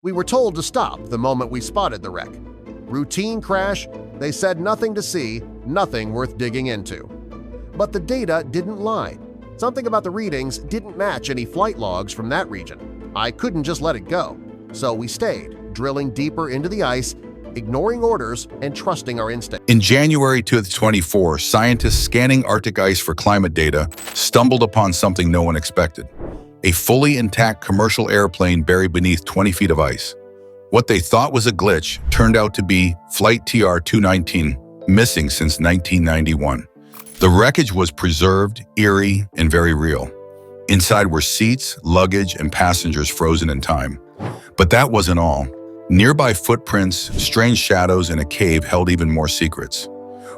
We were told to stop the moment we spotted the wreck. Routine crash, they said nothing to see, nothing worth digging into. But the data didn't lie. Something about the readings didn't match any flight logs from that region. I couldn't just let it go. So we stayed, drilling deeper into the ice, ignoring orders and trusting our instinct. In January 2024, scientists scanning Arctic ice for climate data stumbled upon something no one expected: a fully intact commercial airplane buried beneath 20 feet of ice. What they thought was a glitch turned out to be Flight TR-219, missing since 1991. The wreckage was preserved, eerie, and very real. Inside were seats, luggage, and passengers frozen in time. But that wasn't all. Nearby footprints, strange shadows, and a cave held even more secrets.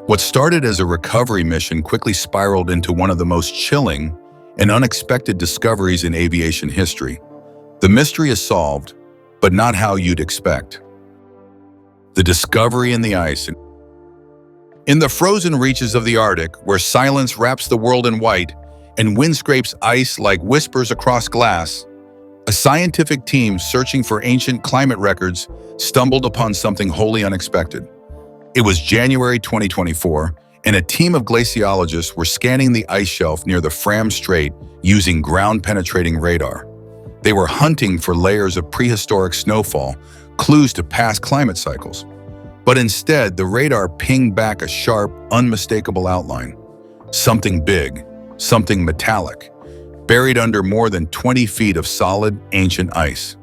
What started as a recovery mission quickly spiraled into one of the most chilling and unexpected discoveries in aviation history. The mystery is solved, but not how you'd expect. The discovery in the ice. In the frozen reaches of the Arctic, where silence wraps the world in white and wind scrapes ice like whispers across glass, a scientific team searching for ancient climate records stumbled upon something wholly unexpected. It was January 2024, and a team of glaciologists were scanning the ice shelf near the Fram Strait using ground-penetrating radar. They were hunting for layers of prehistoric snowfall, clues to past climate cycles. But instead, the radar pinged back a sharp, unmistakable outline. Something big, something metallic, buried under more than 20 feet of solid, ancient ice.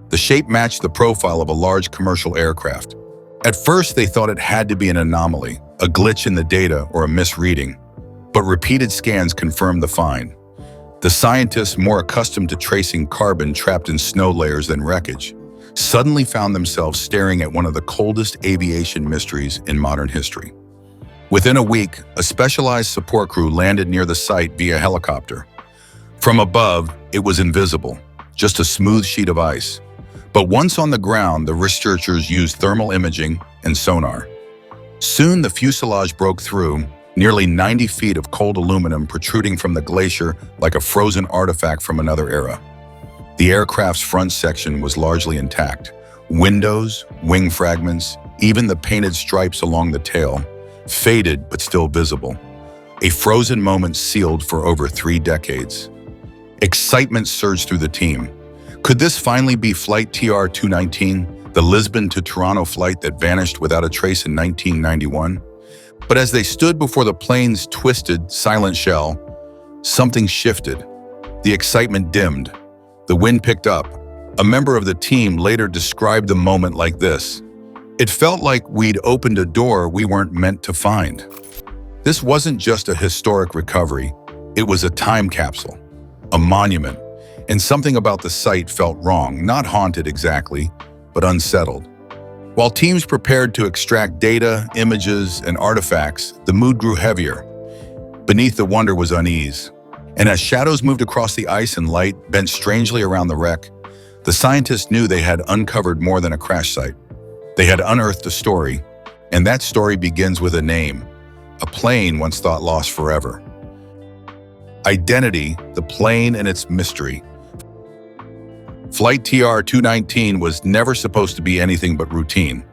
The shape matched the profile of a large commercial aircraft. At first, they thought it had to be an anomaly, a glitch in the data, or a misreading. But repeated scans confirmed the find. The scientists, more accustomed to tracing carbon trapped in snow layers than wreckage, suddenly found themselves staring at one of the coldest aviation mysteries in modern history. Within a week, a specialized support crew landed near the site via helicopter. From above, it was invisible, just a smooth sheet of ice. But once on the ground, the researchers used thermal imaging and sonar. Soon, the fuselage broke through, nearly 90 feet of cold aluminum protruding from the glacier like a frozen artifact from another era. The aircraft's front section was largely intact. Windows, wing fragments, even the painted stripes along the tail, faded but still visible. A frozen moment sealed for over 3 decades. Excitement surged through the team. Could this finally be Flight TR-219, the Lisbon to Toronto flight that vanished without a trace in 1991? But as they stood before the plane's twisted, silent shell, something shifted. The excitement dimmed. The wind picked up. A member of the team later described the moment like this: "It felt like we'd opened a door we weren't meant to find." This wasn't just a historic recovery. It was a time capsule, a monument, and something about the site felt wrong, not haunted exactly, but unsettled. While teams prepared to extract data, images, and artifacts, the mood grew heavier. Beneath the wonder was unease. And as shadows moved across the ice and light bent strangely around the wreck, the scientists knew they had uncovered more than a crash site. They had unearthed a story, and that story begins with a name, a plane once thought lost forever. Identity, the plane and its mystery. Flight TR-219 was never supposed to be anything but routine.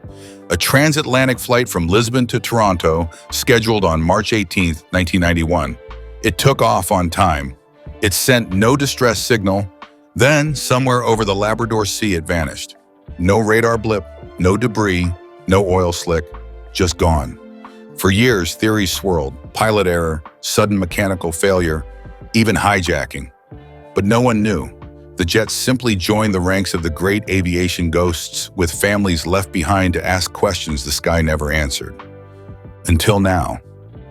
A transatlantic flight from Lisbon to Toronto, scheduled on March 18, 1991. It took off on time. It sent no distress signal. Then, somewhere over the Labrador Sea, it vanished. No radar blip, no debris, no oil slick, just gone. For years, theories swirled: pilot error, sudden mechanical failure, even hijacking. But no one knew. The jet simply joined the ranks of the great aviation ghosts, with families left behind to ask questions the sky never answered. Until now,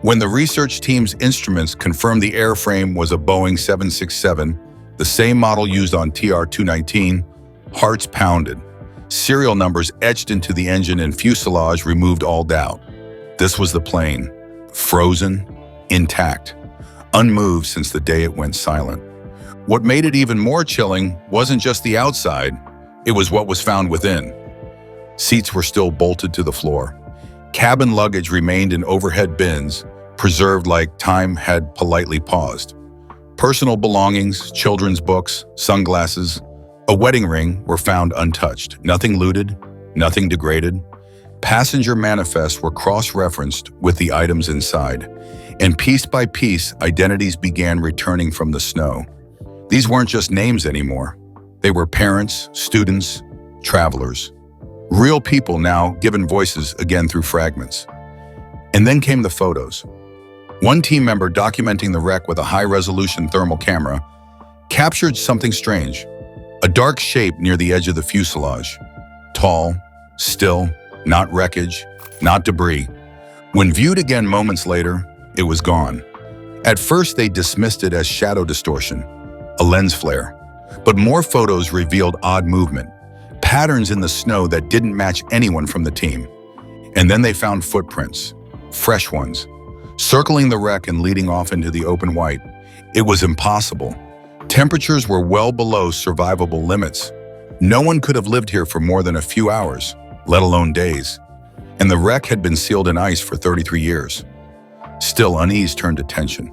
when the research team's instruments confirmed the airframe was a Boeing 767, the same model used on TR-219, hearts pounded. Serial numbers etched into the engine and fuselage removed all doubt. This was the plane, frozen, intact, unmoved since the day it went silent. What made it even more chilling wasn't just the outside, it was what was found within. Seats were still bolted to the floor. Cabin luggage remained in overhead bins, preserved like time had politely paused. Personal belongings, children's books, sunglasses, A wedding ring were found untouched, nothing looted, nothing degraded. Passenger manifests were cross-referenced with the items inside, and piece by piece, identities began returning from the snow. These weren't just names anymore. They were parents, students, travelers. Real people now given voices again through fragments. And then came the photos. One team member documenting the wreck with a high-resolution thermal camera captured something strange. A dark shape near the edge of the fuselage. Tall, still, not wreckage, not debris. When viewed again moments later, it was gone. At first, they dismissed it as shadow distortion, a lens flare. But more photos revealed odd movement, patterns in the snow that didn't match anyone from the team. And then they found footprints, fresh ones, circling the wreck and leading off into the open white. It was impossible. Temperatures were well below survivable limits. No one could have lived here for more than a few hours, let alone days. And the wreck had been sealed in ice for 33 years. Still, unease turned to tension.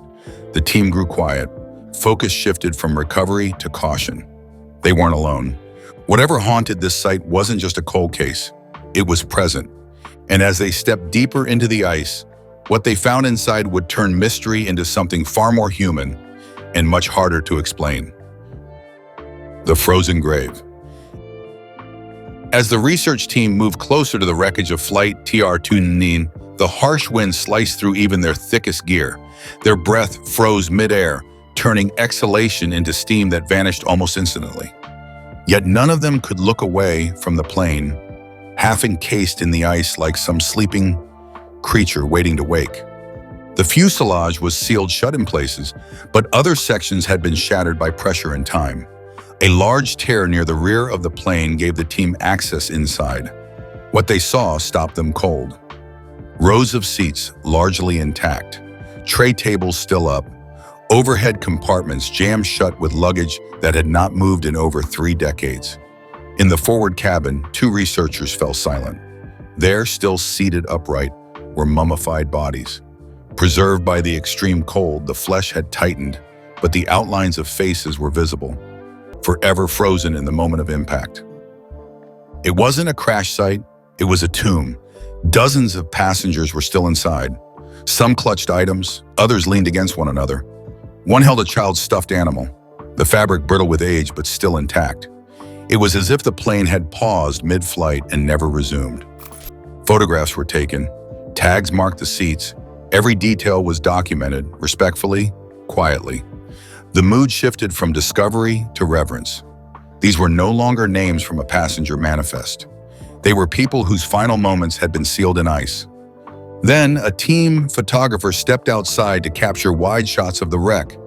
The team grew quiet. Focus shifted from recovery to caution. They weren't alone. Whatever haunted this site wasn't just a cold case. It was present. And as they stepped deeper into the ice, what they found inside would turn mystery into something far more human and much harder to explain. The frozen grave. As the research team moved closer to the wreckage of Flight TR-219, the harsh wind sliced through even their thickest gear. Their breath froze midair, turning exhalation into steam that vanished almost instantly. Yet none of them could look away from the plane, half encased in the ice like some sleeping creature waiting to wake. The fuselage was sealed shut in places, but other sections had been shattered by pressure and time. A large tear near the rear of the plane gave the team access inside. What they saw stopped them cold. Rows of seats largely intact, tray tables still up, overhead compartments jammed shut with luggage that had not moved in over 3 decades. In the forward cabin, 2 researchers fell silent. There, still seated upright, were mummified bodies. Preserved by the extreme cold, the flesh had tightened, but the outlines of faces were visible, forever frozen in the moment of impact. It wasn't a crash site, it was a tomb. Dozens of passengers were still inside. Some clutched items, others leaned against one another. One held a child's stuffed animal, the fabric brittle with age but still intact. It was as if the plane had paused mid-flight and never resumed. Photographs were taken, tags marked the seats. Every detail was documented, respectfully, quietly. The mood shifted from discovery to reverence. These were no longer names from a passenger manifest. They were people whose final moments had been sealed in ice. Then, a team photographer stepped outside to capture wide shots of the wreck.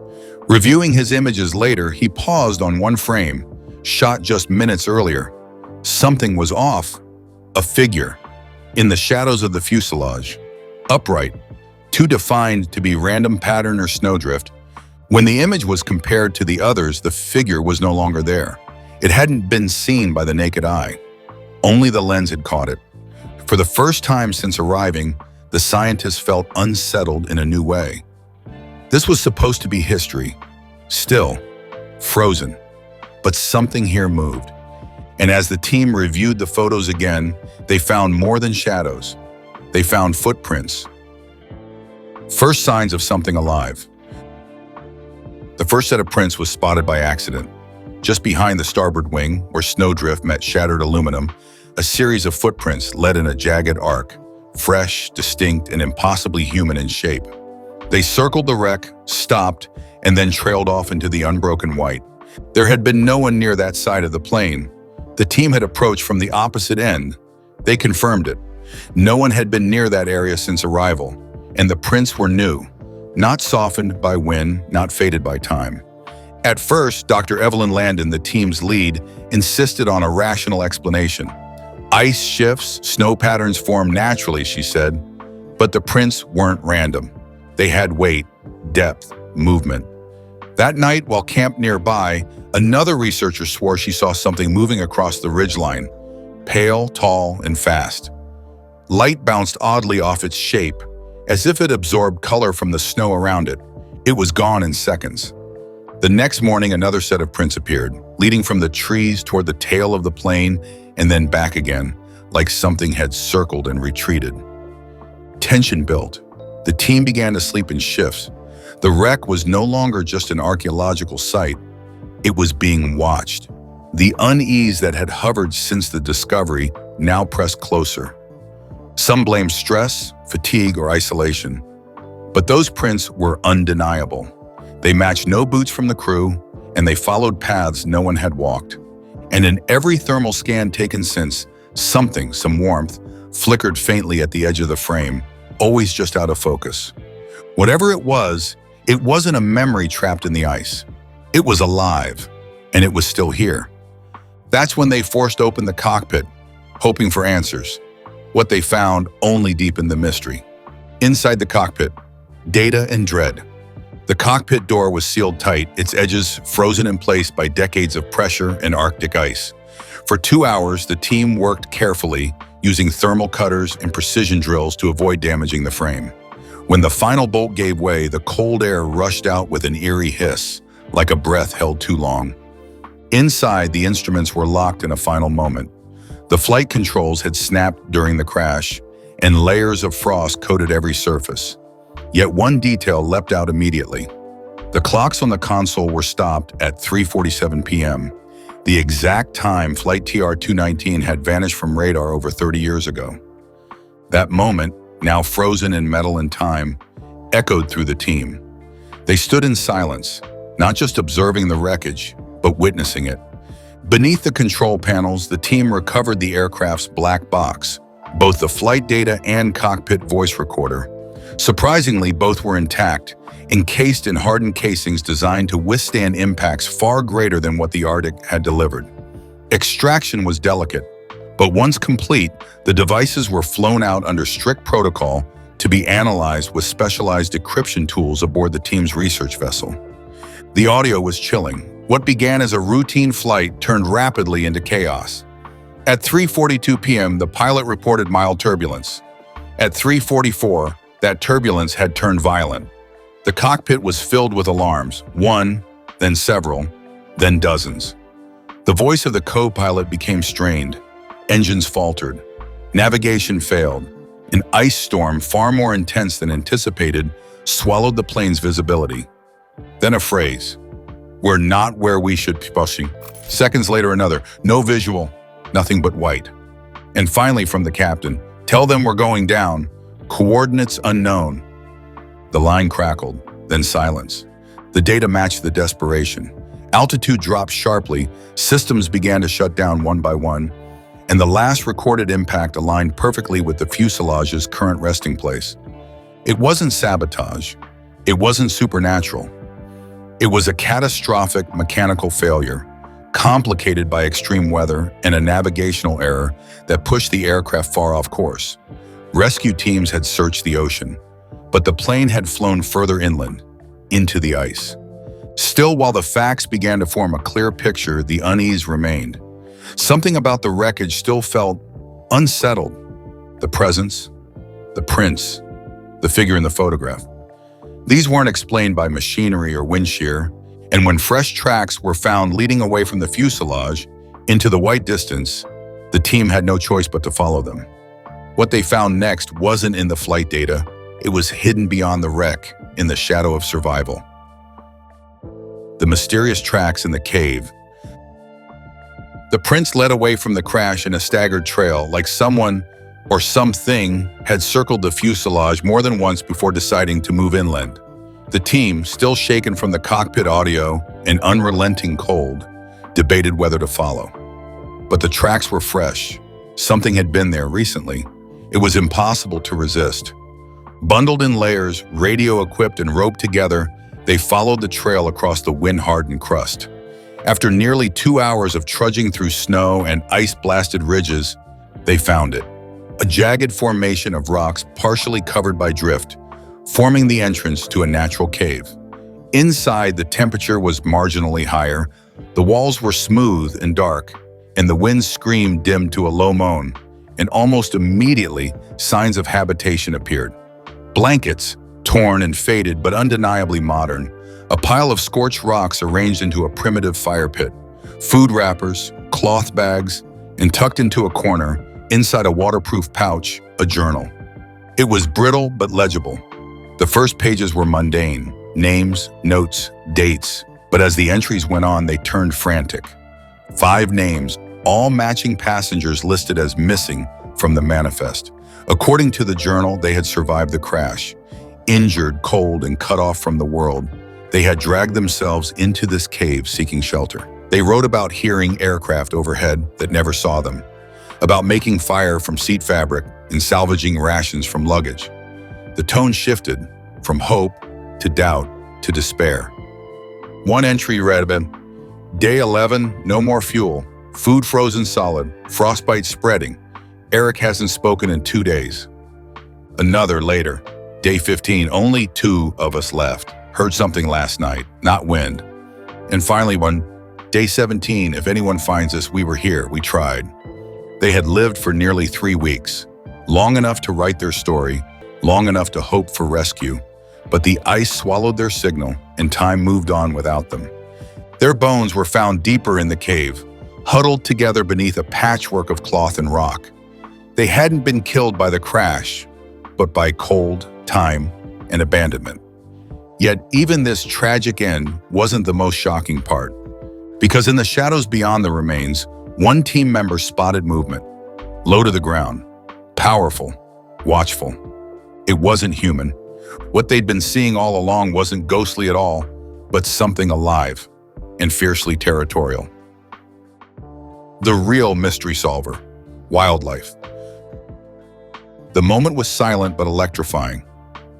Reviewing his images later, he paused on one frame, shot just minutes earlier. Something was off. A figure, in the shadows of the fuselage, upright, too defined to be random pattern or snowdrift. When the image was compared to the others, the figure was no longer there. It hadn't been seen by the naked eye. Only the lens had caught it. For the first time since arriving, the scientists felt unsettled in a new way. This was supposed to be history, still, frozen. But something here moved. And as the team reviewed the photos again, they found more than shadows. They found footprints. First signs of something alive. The first set of prints was spotted by accident. Just behind the starboard wing, where snowdrift met shattered aluminum, a series of footprints led in a jagged arc, fresh, distinct, and impossibly human in shape. They circled the wreck, stopped, and then trailed off into the unbroken white. There had been no one near that side of the plane. The team had approached from the opposite end. They confirmed it. No one had been near that area since arrival, and the prints were new, not softened by wind, not faded by time. At first, Dr. Evelyn Landon, the team's lead, insisted on a rational explanation. Ice shifts, snow patterns form naturally, she said, but the prints weren't random. They had weight, depth, movement. That night, while camped nearby, another researcher swore she saw something moving across the ridgeline, pale, tall, and fast. Light bounced oddly off its shape, as if it absorbed color from the snow around it. It was gone in seconds. The next morning, another set of prints appeared, leading from the trees toward the tail of the plane and then back again, like something had circled and retreated. Tension built. The team began to sleep in shifts. The wreck was no longer just an archaeological site. It was being watched. The unease that had hovered since the discovery now pressed closer. Some blamed stress, fatigue, or isolation. But those prints were undeniable. They matched no boots from the crew, and they followed paths no one had walked. And in every thermal scan taken since, some warmth, flickered faintly at the edge of the frame, always just out of focus. Whatever it wasn't a memory trapped in the ice. It was alive, and it was still here. That's when they forced open the cockpit, hoping for answers. What they found only deepened the mystery. Inside the cockpit, data and dread. The cockpit door was sealed tight, its edges frozen in place by decades of pressure and Arctic ice. For 2 hours, the team worked carefully, using thermal cutters and precision drills to avoid damaging the frame. When the final bolt gave way, the cold air rushed out with an eerie hiss, like a breath held too long. Inside, the instruments were locked in a final moment. The flight controls had snapped during the crash, and layers of frost coated every surface. Yet one detail leapt out immediately. The clocks on the console were stopped at 3:47 p.m., the exact time Flight TR-219 had vanished from radar over 30 years ago. That moment, now frozen in metal and time, echoed through the team. They stood in silence, not just observing the wreckage, but witnessing it. Beneath the control panels, the team recovered the aircraft's black box, both the flight data and cockpit voice recorder. Surprisingly, both were intact, encased in hardened casings designed to withstand impacts far greater than what the Arctic had delivered. Extraction was delicate, but once complete, the devices were flown out under strict protocol to be analyzed with specialized decryption tools aboard the team's research vessel. The audio was chilling. What began as a routine flight turned rapidly into chaos. At 3:42 p.m., the pilot reported mild turbulence. At 3:44, that turbulence had turned violent. The cockpit was filled with alarms, one, then several, then dozens. The voice of the co-pilot became strained. Engines faltered. Navigation failed. An ice storm far more intense than anticipated swallowed the plane's visibility. Then a phrase, "We're not where we should be pushing." Seconds later, another, "No visual, nothing but white." And finally from the captain, "Tell them we're going down. Coordinates unknown." The line crackled, then silence. The data matched the desperation. Altitude dropped sharply, systems began to shut down one by one, and the last recorded impact aligned perfectly with the fuselage's current resting place. It wasn't sabotage. It wasn't supernatural. It was a catastrophic mechanical failure, complicated by extreme weather and a navigational error that pushed the aircraft far off course. Rescue teams had searched the ocean, but the plane had flown further inland, into the ice. Still, while the facts began to form a clear picture, the unease remained. Something about the wreckage still felt unsettled. The presence, the prints, the figure in the photograph. These weren't explained by machinery or wind shear, and when fresh tracks were found leading away from the fuselage into the white distance, the team had no choice but to follow them. What they found next wasn't in the flight data, it was hidden beyond the wreck, in the shadow of survival. The mysterious tracks in the cave. The prints led away from the crash in a staggered trail, like someone or something had circled the fuselage more than once before deciding to move inland. The team, still shaken from the cockpit audio and unrelenting cold, debated whether to follow. But the tracks were fresh. Something had been there recently. It was impossible to resist. Bundled in layers, radio-equipped and roped together, they followed the trail across the wind-hardened crust. After nearly 2 hours of trudging through snow and ice-blasted ridges, they found it. A jagged formation of rocks partially covered by drift, forming the entrance to a natural cave. Inside, the temperature was marginally higher, the walls were smooth and dark, and the wind screamed dimmed to a low moan, and almost immediately, signs of habitation appeared. Blankets, torn and faded but undeniably modern, A pile of scorched rocks arranged into a primitive fire pit, food wrappers, cloth bags, and tucked into a corner, inside a waterproof pouch, a journal. It was brittle but legible. The first pages were mundane, names, notes, dates, but as the entries went on, they turned frantic. 5 names, all matching passengers listed as missing from the manifest. According to the journal, they had survived the crash. Injured, cold, and cut off from the world, they had dragged themselves into this cave seeking shelter. They wrote about hearing aircraft overhead that never saw them, about making fire from seat fabric and salvaging rations from luggage. The tone shifted from hope to doubt to despair. One entry read, Day 11, no more fuel. Food frozen solid, frostbite spreading. Eric hasn't spoken in 2 days. Another later, Day 15, only 2 of us left. Heard something last night, not wind. And finally one, Day 17, if anyone finds us, we were here, we tried. They had lived for nearly 3 weeks, long enough to write their story, long enough to hope for rescue, but the ice swallowed their signal and time moved on without them. Their bones were found deeper in the cave, huddled together beneath a patchwork of cloth and rock. They hadn't been killed by the crash, but by cold, time, and abandonment. Yet even this tragic end wasn't the most shocking part, because in the shadows beyond the remains, one team member spotted movement, low to the ground, powerful, watchful. It wasn't human. What they'd been seeing all along wasn't ghostly at all, but something alive and fiercely territorial. The real mystery solver, wildlife. The moment was silent but electrifying.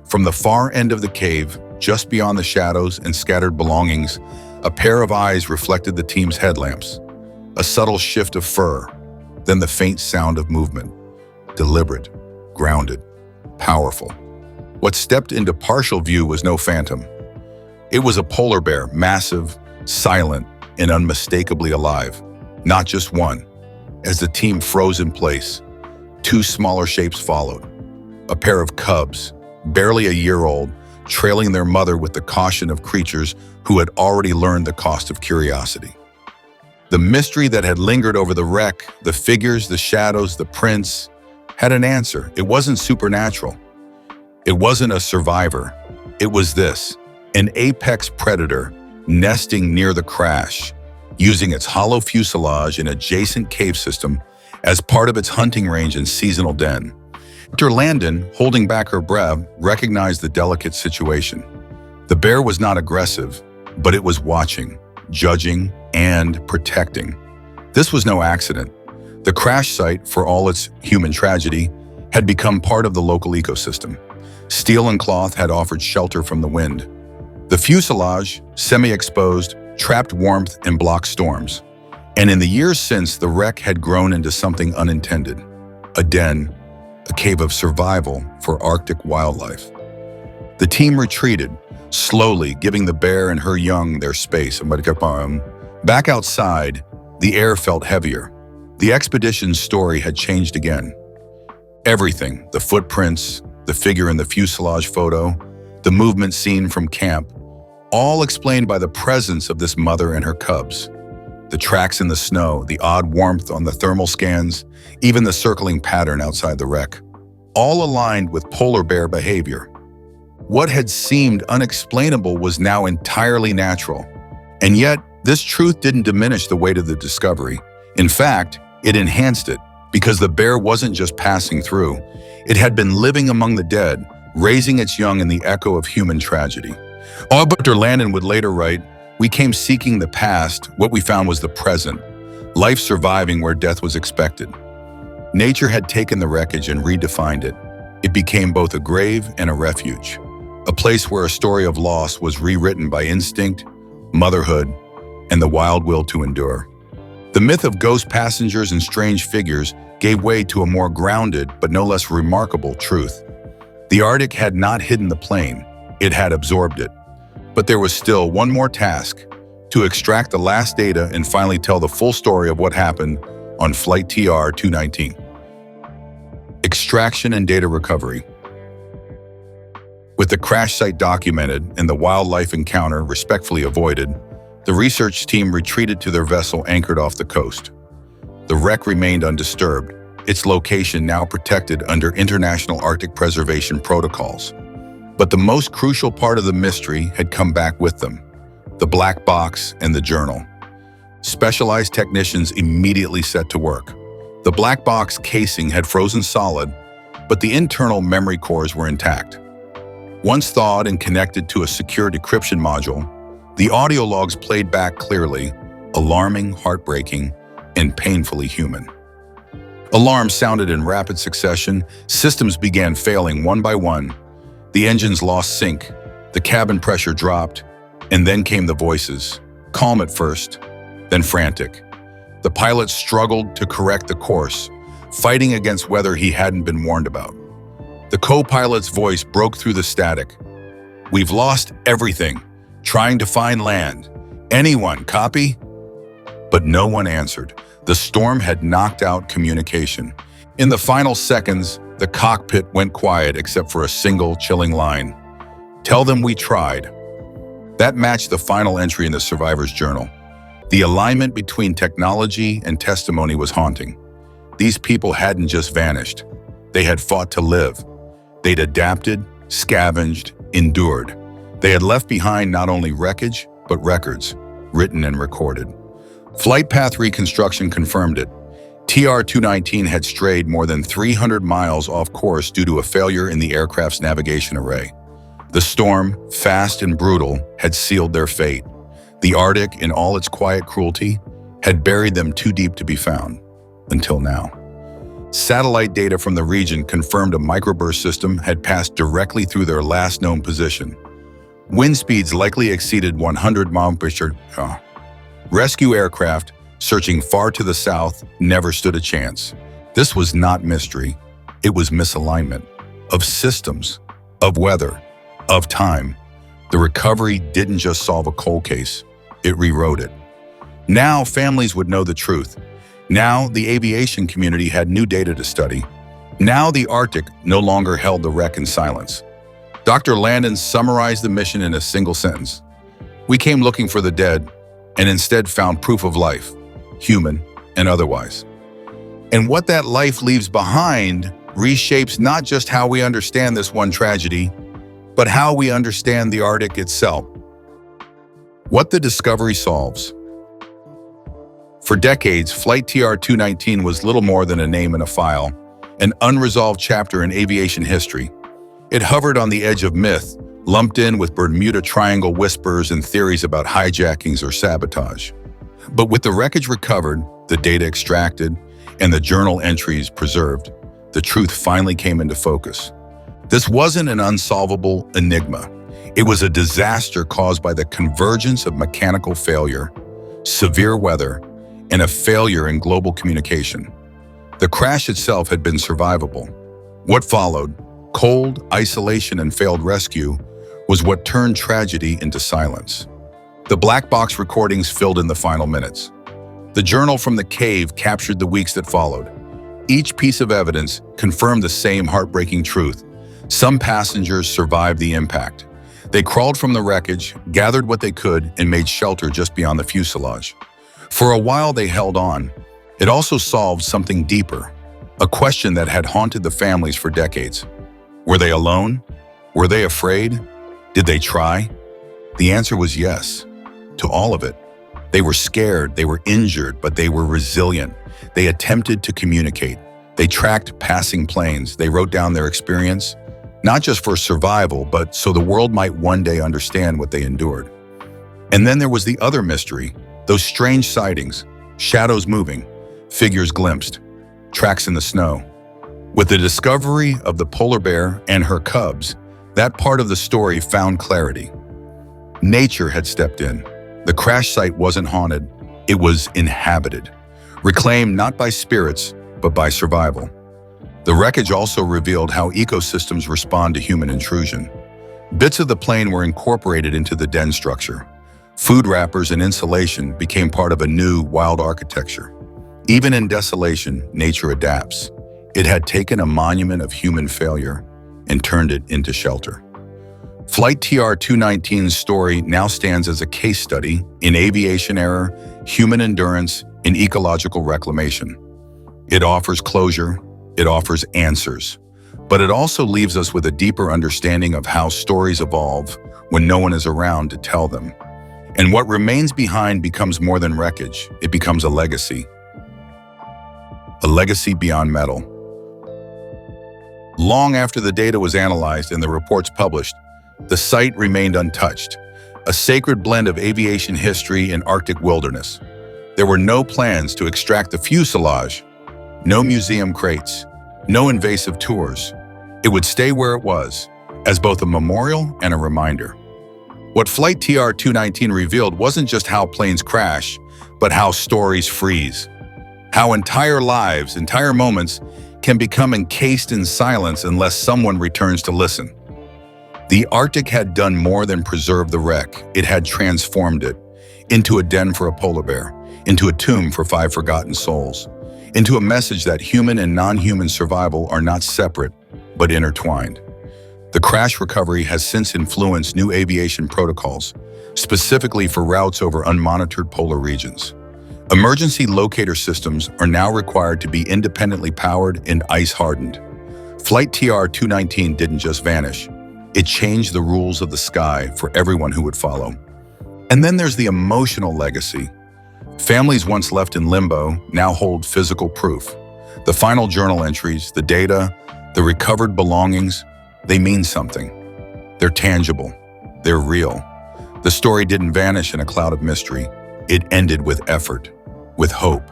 From the far end of the cave, just beyond the shadows and scattered belongings, a pair of eyes reflected the team's headlamps. A subtle shift of fur, then the faint sound of movement. Deliberate, grounded, powerful. What stepped into partial view was no phantom. It was a polar bear, massive, silent, and unmistakably alive. Not just one. As the team froze in place, 2 smaller shapes followed. A pair of cubs, barely a year old, trailing their mother with the caution of creatures who had already learned the cost of curiosity. The mystery that had lingered over the wreck, the figures, the shadows, the prints, had an answer. It wasn't supernatural. It wasn't a survivor. It was this, an apex predator nesting near the crash, using its hollow fuselage and adjacent cave system as part of its hunting range and seasonal den. Dr. Landon, holding back her breath, recognized the delicate situation. The bear was not aggressive, but it was watching, judging, and protecting. This was no accident. The crash site, for all its human tragedy, had become part of the local ecosystem. Steel and cloth had offered shelter from the wind. The fuselage, semi-exposed, trapped warmth and blocked storms. And in the years since, the wreck had grown into something unintended. A den, a cave of survival for Arctic wildlife. The team retreated, slowly giving the bear and her young their space. Back outside, the air felt heavier. The expedition's story had changed again. Everything, the footprints, the figure in the fuselage photo, the movement seen from camp, all explained by the presence of this mother and her cubs. The tracks in the snow, the odd warmth on the thermal scans, even the circling pattern outside the wreck, all aligned with polar bear behavior. What had seemed unexplainable was now entirely natural. And yet, this truth didn't diminish the weight of the discovery. In fact, it enhanced it, because the bear wasn't just passing through. It had been living among the dead, raising its young in the echo of human tragedy. Dr. Landon would later write, "We came seeking the past, what we found was the present, life surviving where death was expected." Nature had taken the wreckage and redefined it. It became both a grave and a refuge, a place where a story of loss was rewritten by instinct, motherhood, and the wild will to endure. The myth of ghost passengers and strange figures gave way to a more grounded but no less remarkable truth. The Arctic had not hidden the plane, it had absorbed it. But there was still one more task, to extract the last data and finally tell the full story of what happened on Flight TR-219. Extraction and data recovery. With the crash site documented and the wildlife encounter respectfully avoided, the research team retreated to their vessel anchored off the coast. The wreck remained undisturbed, its location now protected under international Arctic preservation protocols. But the most crucial part of the mystery had come back with them: the black box and the journal. Specialized technicians immediately set to work. The black box casing had frozen solid, but the internal memory cores were intact. Once thawed and connected to a secure decryption module, the audio logs played back clearly, alarming, heartbreaking, and painfully human. Alarms sounded in rapid succession, systems began failing one by one. The engines lost sync, the cabin pressure dropped, and then came the voices, calm at first, then frantic. The pilot struggled to correct the course, fighting against weather he hadn't been warned about. The co-pilot's voice broke through the static. "We've lost everything. Trying to find land. Anyone, copy?" But no one answered. The storm had knocked out communication. In the final seconds, the cockpit went quiet except for a single chilling line. "Tell them we tried." That matched the final entry in the survivor's journal. The alignment between technology and testimony was haunting. These people hadn't just vanished. They had fought to live. They'd adapted, scavenged, endured. They had left behind not only wreckage, but records, written and recorded. Flight path reconstruction confirmed it. TR-219 had strayed more than 300 miles off course due to a failure in the aircraft's navigation array. The storm, fast and brutal, had sealed their fate. The Arctic, in all its quiet cruelty, had buried them too deep to be found, until now. Satellite data from the region confirmed a microburst system had passed directly through their last known position. Wind speeds likely exceeded 100 mph. Rescue aircraft, searching far to the south, never stood a chance. This was not mystery. It was misalignment. Of systems, of weather, of time. The recovery didn't just solve a cold case. It rewrote it. Now families would know the truth. Now the aviation community had new data to study. Now the Arctic no longer held the wreck in silence. Dr. Landon summarized the mission in a single sentence. "We came looking for the dead, and instead found proof of life, human and otherwise." And what that life leaves behind reshapes not just how we understand this one tragedy, but how we understand the Arctic itself. What the discovery solves. For decades, Flight TR-219 was little more than a name in a file, an unresolved chapter in aviation history. It hovered on the edge of myth, lumped in with Bermuda Triangle whispers and theories about hijackings or sabotage. But with the wreckage recovered, the data extracted, and the journal entries preserved, the truth finally came into focus. This wasn't an unsolvable enigma. It was a disaster caused by the convergence of mechanical failure, severe weather, and a failure in global communication. The crash itself had been survivable. What followed, cold, isolation, and failed rescue, was what turned tragedy into silence. The black box recordings filled in the final minutes. The journal from the cave captured the weeks that followed. Each piece of evidence confirmed the same heartbreaking truth. Some passengers survived the impact. They crawled from the wreckage, gathered what they could, and made shelter just beyond the fuselage. For a while they held on. It also solved something deeper, a question that had haunted the families for decades. Were they alone? Were they afraid? Did they try? The answer was yes, to all of it. They were scared, they were injured, but they were resilient. They attempted to communicate. They tracked passing planes. They wrote down their experience, not just for survival, but so the world might one day understand what they endured. And then there was the other mystery, those strange sightings, shadows moving, figures glimpsed, tracks in the snow. With the discovery of the polar bear and her cubs, that part of the story found clarity. Nature had stepped in. The crash site wasn't haunted, it was inhabited, reclaimed not by spirits, but by survival. The wreckage also revealed how ecosystems respond to human intrusion. Bits of the plane were incorporated into the den structure. Food wrappers and insulation became part of a new, wild architecture. Even in desolation, nature adapts. It had taken a monument of human failure and turned it into shelter. Flight TR-219's story now stands as a case study in aviation error, human endurance, and ecological reclamation. It offers closure, it offers answers, but it also leaves us with a deeper understanding of how stories evolve when no one is around to tell them. And what remains behind becomes more than wreckage, it becomes a legacy. A legacy beyond metal. Long after the data was analyzed and the reports published, the site remained untouched, a sacred blend of aviation history and Arctic wilderness. There were no plans to extract the fuselage, no museum crates, no invasive tours. It would stay where it was, as both a memorial and a reminder. What Flight TR-219 revealed wasn't just how planes crash, but how stories freeze. How entire lives, entire moments, can become encased in silence unless someone returns to listen. The Arctic had done more than preserve the wreck. It had transformed it into a den for a polar bear, into a tomb for 5 forgotten souls, into a message that human and non-human survival are not separate, but intertwined. The crash recovery has since influenced new aviation protocols, specifically for routes over unmonitored polar regions. Emergency locator systems are now required to be independently powered and ice-hardened. Flight TR-219 didn't just vanish. It changed the rules of the sky for everyone who would follow. And then there's the emotional legacy. Families once left in limbo now hold physical proof. The final journal entries, the data, the recovered belongings, they mean something. They're tangible. They're real. The story didn't vanish in a cloud of mystery. It ended with effort, with hope,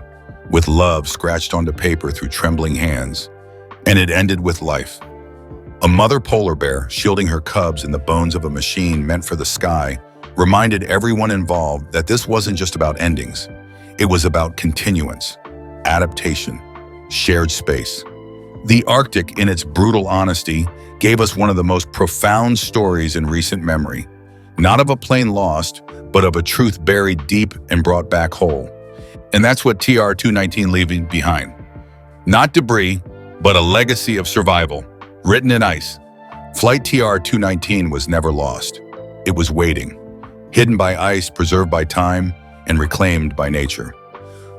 with love scratched onto paper through trembling hands. And it ended with life. A mother polar bear shielding her cubs in the bones of a machine meant for the sky reminded everyone involved that this wasn't just about endings. It was about continuance, adaptation, shared space. The Arctic, in its brutal honesty, gave us one of the most profound stories in recent memory. Not of a plane lost, but of a truth buried deep and brought back whole. And that's what TR-219 leaving behind. Not debris, but a legacy of survival, written in ice. Flight TR-219 was never lost. It was waiting, hidden by ice, preserved by time, and reclaimed by nature.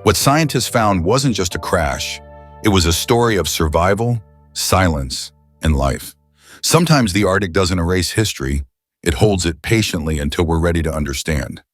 What scientists found wasn't just a crash. It was a story of survival, silence, and life. Sometimes the Arctic doesn't erase history. It holds it patiently until we're ready to understand.